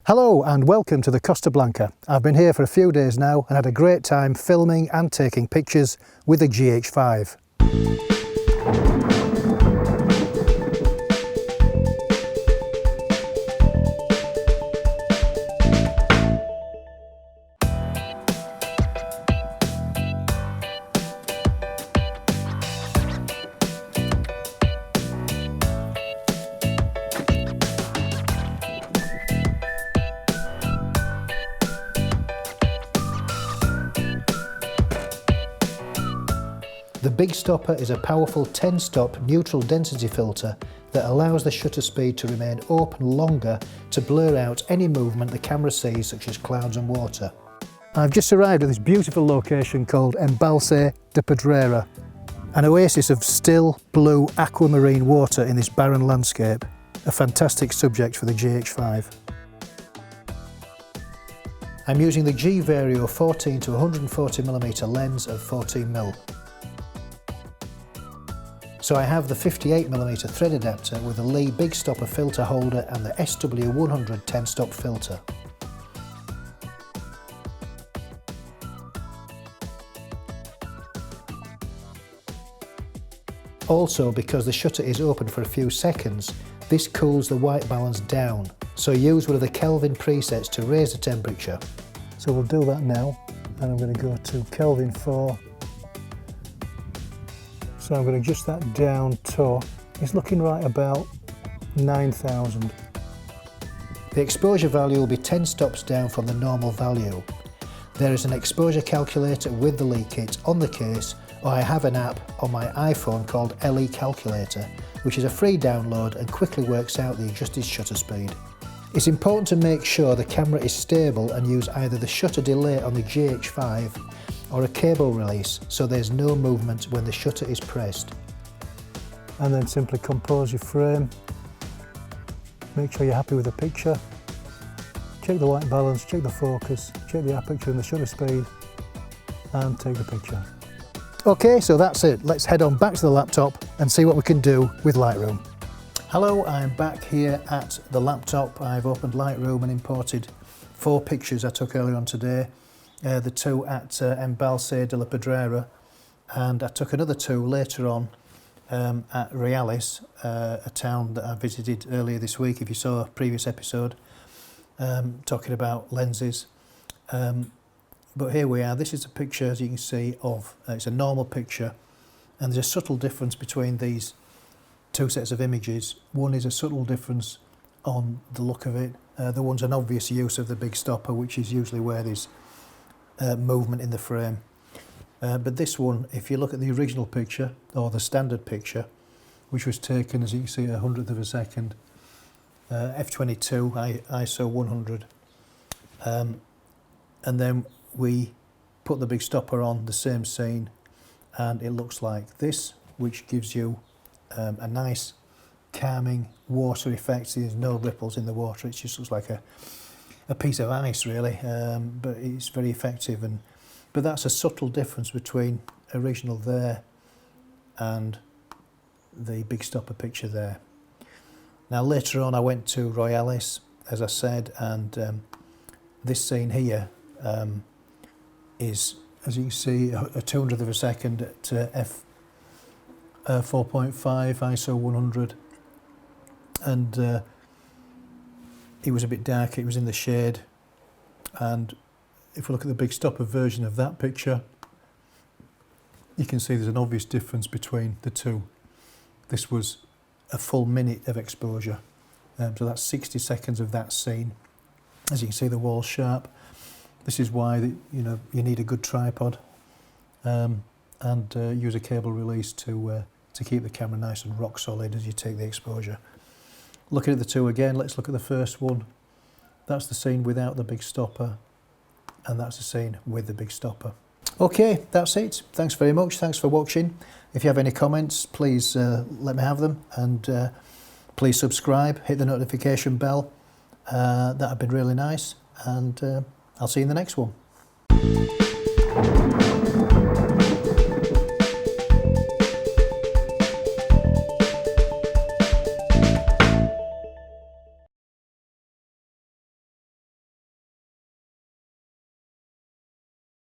Hello and welcome to the Costa Blanca. I've been here for a few days now and had a great time filming and taking pictures with the GH5. The Big Stopper is a powerful 10-stop neutral density filter that allows the shutter speed to remain open longer to blur out any movement the camera sees, such as clouds and water. I've just arrived at this beautiful location called Embalse de Pedrera, an oasis of still blue aquamarine water in this barren landscape, a fantastic subject for the GH5. I'm using the G Vario 14 to 140mm lens of 14mm. So I have the 58mm thread adapter with a Lee Big Stopper filter holder and the SW100 10-stop filter. Also, because the shutter is open for a few seconds, this cools the white balance down, so use one of the Kelvin presets to raise the temperature. So we'll do that now, and I'm going to go to Kelvin 4. So I'm going to adjust that down to, it's looking right about 9,000. The exposure value will be 10 stops down from the normal value. There is an exposure calculator with the Lee kit on the case, or I have an app on my iPhone called LE Calculator, which is a free download and quickly works out the adjusted shutter speed. It's important to make sure the camera is stable and use either the shutter delay on the GH5 or a cable release so there's no movement when the shutter is pressed. And then simply compose your frame, make sure you're happy with the picture, check the white balance, check the focus, check the aperture and the shutter speed, and take the picture. Okay, so that's it. Let's head on back to the laptop and see what we can do with Lightroom. Hello, I'm back here at the laptop. I've opened Lightroom and imported 4 pictures I took earlier on today. The 2 at Embalse de la Pedrera, and I took another 2 later on at Reales, a town that I visited earlier this week, if you saw a previous episode, talking about lenses. But here we are. This is a picture, as you can see, of, it's a normal picture, and there's a subtle difference between these 2 sets of images. One is a subtle difference on the look of it. The one's an obvious use of the Big Stopper, which is usually where there's movement in the frame. But this one, if you look at the original picture, or the standard picture, which was taken, as you can see, a 100th of a second, f22, ISO 100, and then we put the Big Stopper on the same scene, and it looks like this, which gives you a nice calming water effect. There's no ripples in the water, it just looks like a piece of ice really, but it's very effective. But that's a subtle difference between original there and the Big Stopper picture there. Now later on I went to Royales, as I said, and this scene here is, as you can see, a 200th of a second at f 4.5 ISO 100, and it was a bit dark, it was in the shade, and if we look at the Big Stopper version of that picture, you can see there's an obvious difference between the 2. This was a full minute of exposure, so that's 60 seconds of that scene. As you can see, the wall's sharp. This is why you need a good tripod, and use a cable release to keep the camera nice and rock solid as you take the exposure. Looking at the 2 again, let's look at the first one. That's the scene without the Big Stopper, and that's the scene with the Big Stopper. Okay, that's it. Thanks very much. Thanks for watching. If you have any comments, please let me have them, and please subscribe, hit the notification bell. That would be really nice, and I'll see you in the next one.